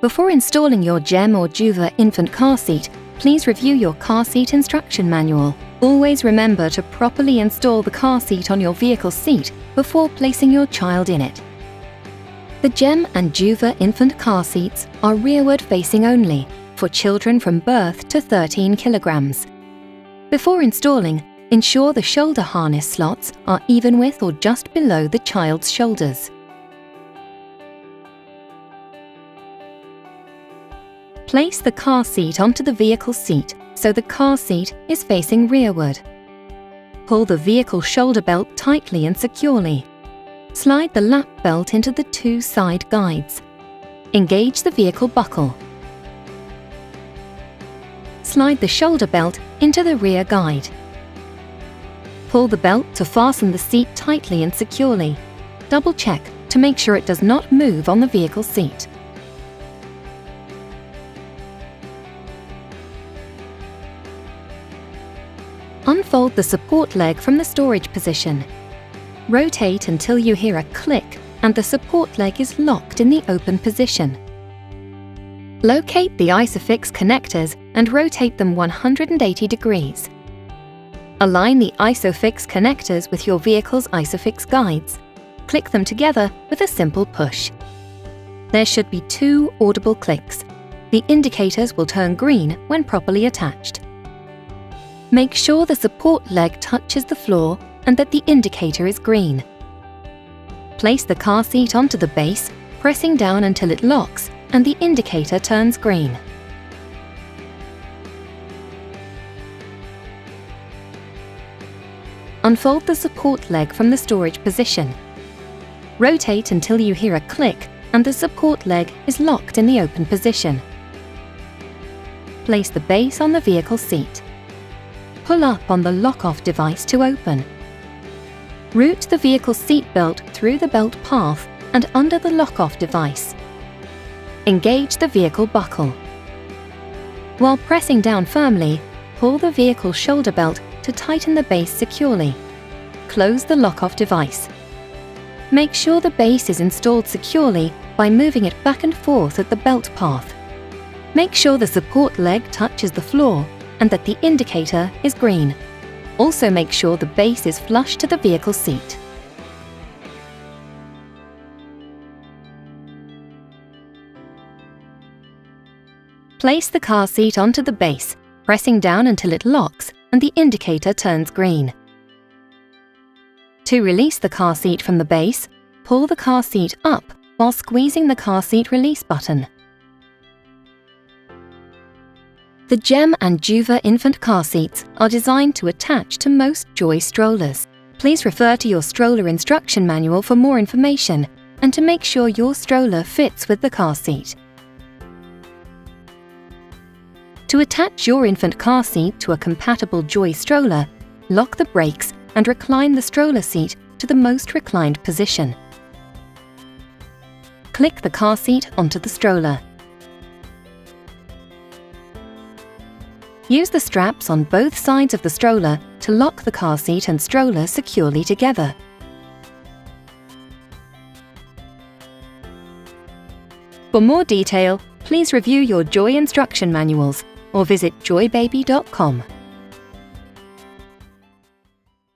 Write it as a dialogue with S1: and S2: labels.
S1: Before installing your Joie or Juva infant car seat, please review your car seat instruction manual. Always remember to properly install the car seat on your vehicle seat before placing your child in it. The Joie and Juva infant car seats are rearward facing only for children from birth to 13 kilograms. Before installing, ensure the shoulder harness slots are even with or just below the child's shoulders. Place the car seat onto the vehicle seat so the car seat is facing rearward. Pull the vehicle shoulder belt tightly and securely. Slide the lap belt into the two side guides. Engage the vehicle buckle. Slide the shoulder belt into the rear guide. Pull the belt to fasten the seat tightly and securely. Double check to make sure it does not move on the vehicle seat. Unfold the support leg from the storage position. Rotate until you hear a click and the support leg is locked in the open position. Locate the ISOFIX connectors and rotate them 180 degrees. Align the ISOFIX connectors with your vehicle's ISOFIX guides. Click them together with a simple push. There should be 2 audible clicks. The indicators will turn green when properly attached. Make sure the support leg touches the floor and that the indicator is green. Place the car seat onto the base, pressing down until it locks and the indicator turns green. Unfold the support leg from the storage position. Rotate until you hear a click and the support leg is locked in the open position. Place the base on the vehicle seat. Pull up on the lock-off device to open. Route the vehicle seat belt through the belt path and under the lock-off device. Engage the vehicle buckle. While pressing down firmly, pull the vehicle shoulder belt to tighten the base securely. Close the lock-off device. Make sure the base is installed securely by moving it back and forth at the belt path. Make sure the support leg touches the floor and that the indicator is green. Also make sure the base is flush to the vehicle seat. Place the car seat onto the base, pressing down until it locks and the indicator turns green. To release the car seat from the base, pull the car seat up while squeezing the car seat release button. The Joie and Juva infant car seats are designed to attach to most Joie strollers. Please refer to your stroller instruction manual for more information and to make sure your stroller fits with the car seat. To attach your infant car seat to a compatible Joie stroller, lock the brakes and recline the stroller seat to the most reclined position. Click the car seat onto the stroller. Use the straps on both sides of the stroller to lock the car seat and stroller securely together. For more detail, please review your Joie instruction manuals or visit joiebaby.com.